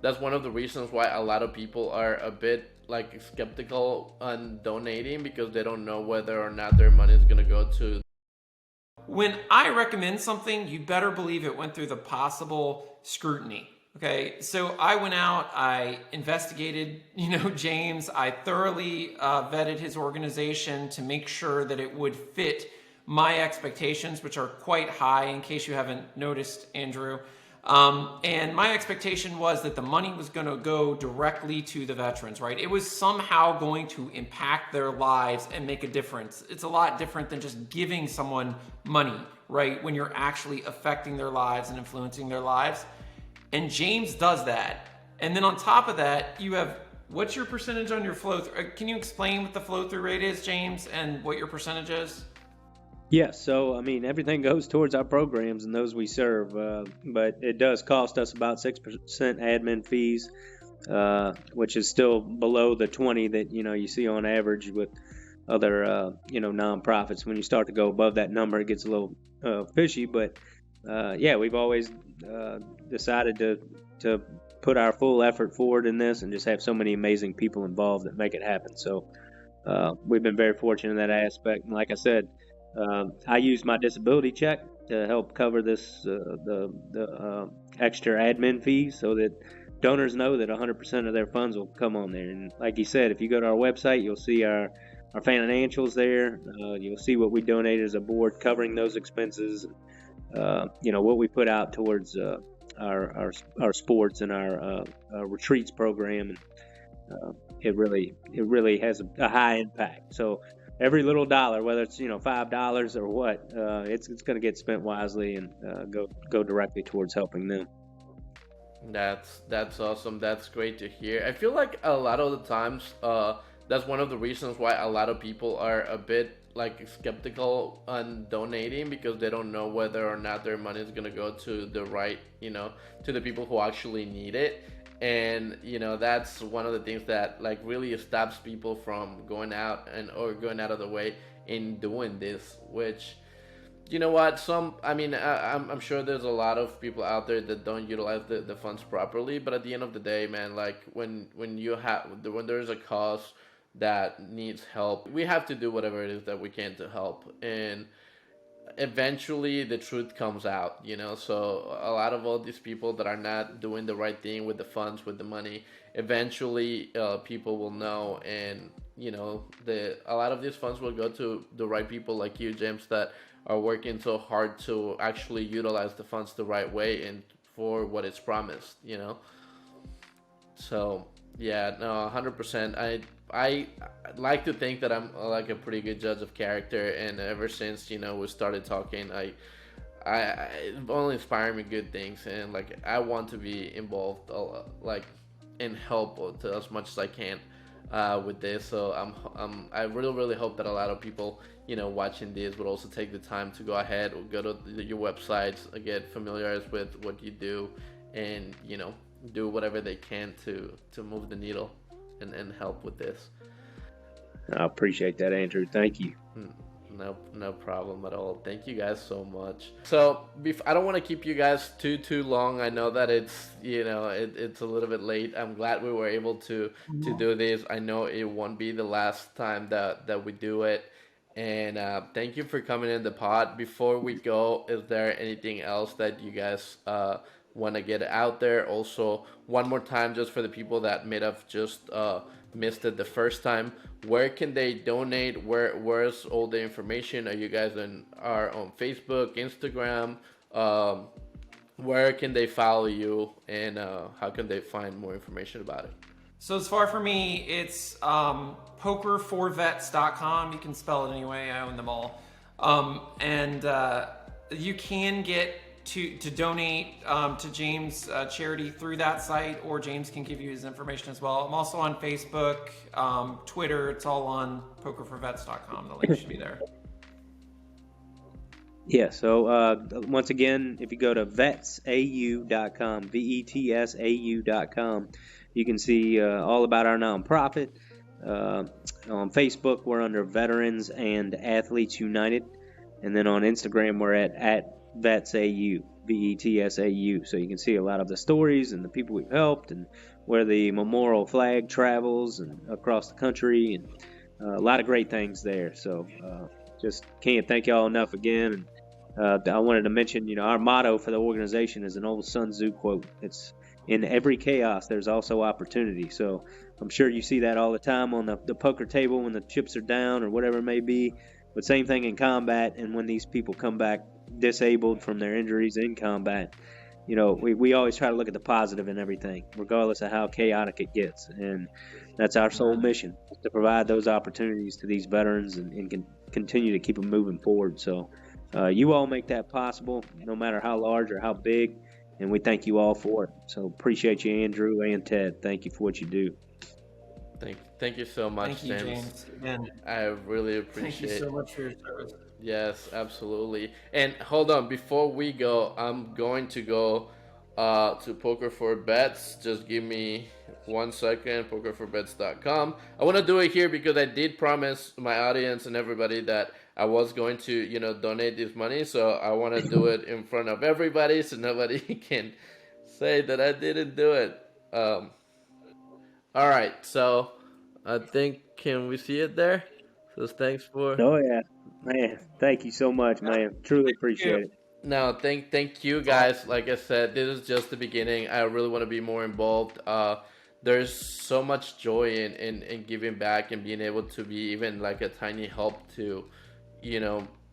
that's one of the reasons why a lot of people are a bit like skeptical on donating because they don't know whether or not their money is going to go to. When I recommend something, you better believe it went through the possible scrutiny. Okay, so I went out, I investigated, James. I thoroughly vetted his organization to make sure that it would fit my expectations, which are quite high, in case you haven't noticed, Andrew. And my expectation was that the money was going to go directly to the veterans, right? It was somehow going to impact their lives and make a difference. It's a lot different than just giving someone money, right? When you're actually affecting their lives and influencing their lives. And James does that. And then on top of that, you have, what's your percentage on your flow through? Can you explain what the flow through rate is, James, and what your percentage is? Yes, so I mean everything goes towards our programs and those we serve, but it does cost us about 6% admin fees, which is still below the 20 that you see on average with other nonprofits. When you start to go above that number, it gets a little fishy. But yeah, we've always decided to put our full effort forward in this and just have so many amazing people involved that make it happen. So we've been very fortunate in that aspect. And like I said, I use my disability check to help cover this the extra admin fees, so that donors know that 100% of their funds will come on there. And like you said, if you go to our website, you'll see our financials there. You'll see what we donated as a board covering those expenses. What we put out towards our sports and our retreats program. And it really has a high impact. So every little dollar, whether it's $5 or what, it's going to get spent wisely and go directly towards helping them. That's awesome. That's great to hear. I feel like a lot of the times, that's one of the reasons why a lot of people are a bit like skeptical on donating because they don't know whether or not their money is gonna go to the right, to the people who actually need it. And that's one of the things that like really stops people from going out and or going out of the way in doing this, which you know what? I'm sure there's a lot of people out there that don't utilize the funds properly. But at the end of the day, man, like when there's a cause that needs help, we have to do whatever it is that we can to help. And eventually the truth comes out, so a lot of all these people that are not doing the right thing with the funds, with the money, eventually people will know. And the a lot of these funds will go to the right people like you, James, that are working so hard to actually utilize the funds the right way and for what it's promised. So yeah, no, 100%. I like to think that I'm like a pretty good judge of character, and ever since we started talking, I've only inspired me good things, and like I want to be involved, like and help to as much as I can with this. So I really hope that a lot of people watching this would also take the time to go ahead or go to your websites, get familiarized with what you do, and do whatever they can to move the needle and help with this. I appreciate that, Andrew. Thank you. No problem at all. Thank you guys so much. So I don't want to keep you guys too long. I know that it's it's a little bit late. I'm glad we were able to do this. I know it won't be the last time that we do it. And thank you for coming in the pod. Before we go, is there anything else that you guys want to get out there? Also, one more time, just for the people that may have just missed it the first time, where can they donate? Where's all the information? Are you guys are on Facebook, Instagram? Where can they follow you, and how can they find more information about it? So as far for me, it's pokerforvets.com. You can spell it anyway. I own them all. And you can get to donate to James' charity through that site, or James can give you his information as well. I'm also on Facebook, Twitter. It's all on pokerforvets.com. The link should be there. Yeah, so once again, if you go to vetsau.com, VETSAU.com, you can see all about our nonprofit. On Facebook, we're under Veterans and Athletes United. And then on Instagram, we're at VetsAU, VETSAU. So you can see a lot of the stories and the people we've helped, and where the memorial flag travels and across the country, and a lot of great things there. So just can't thank y'all enough again. And I wanted to mention, our motto for the organization is an old Sun Tzu quote. It's, in every chaos, there's also opportunity. So I'm sure you see that all the time on the poker table when the chips are down or whatever it may be. But same thing in combat, and when these people come back disabled from their injuries in combat, we always try to look at the positive in everything, regardless of how chaotic it gets. And that's our sole mission, to provide those opportunities to these veterans and continue to keep them moving forward. So you all make that possible, no matter how large or how big, and we thank you all for it. So appreciate you, Andrew and Ted. Thank you for what you do. Thank you so much, Thank you, James. Again, I really appreciate thank you so much for your service. Yes, absolutely. And hold on, before we go, I'm going to go to Poker for Bets. Just give me 1 second, pokerforbets.com. I want to do it here because I did promise my audience and everybody that I was going to, donate this money. So I want to do it in front of everybody so nobody can say that I didn't do it. All right, so I think, can we see it there? So thanks for. Oh, yeah. Man, thank you so much, man. Truly Thank you. appreciate it. No, thank you guys. Like I said, this is just the beginning. I really want to be more involved. There's so much joy in giving back and being able to be even like a tiny help to,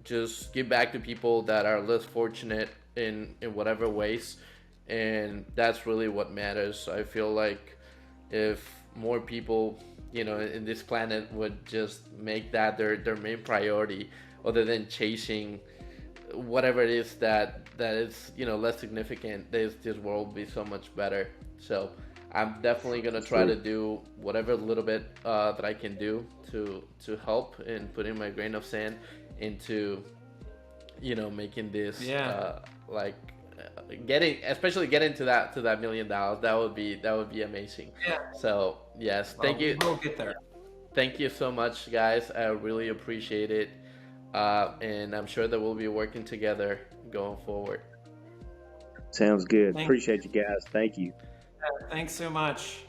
just give back to people that are less fortunate in whatever ways, and that's really what matters. I feel like if more people, in this planet would just make that their main priority, other than chasing whatever it is that is less significant, this world will be so much better. So I'm definitely gonna try to do whatever little bit that I can do to help and putting my grain of sand into making this getting to that $1 million. That would be amazing. Yeah. So yes, thank you. We'll get there. Thank you so much, guys. I really appreciate it. And I'm sure that we'll be working together going forward. Sounds good. Appreciate you guys. Thank you. Thanks so much.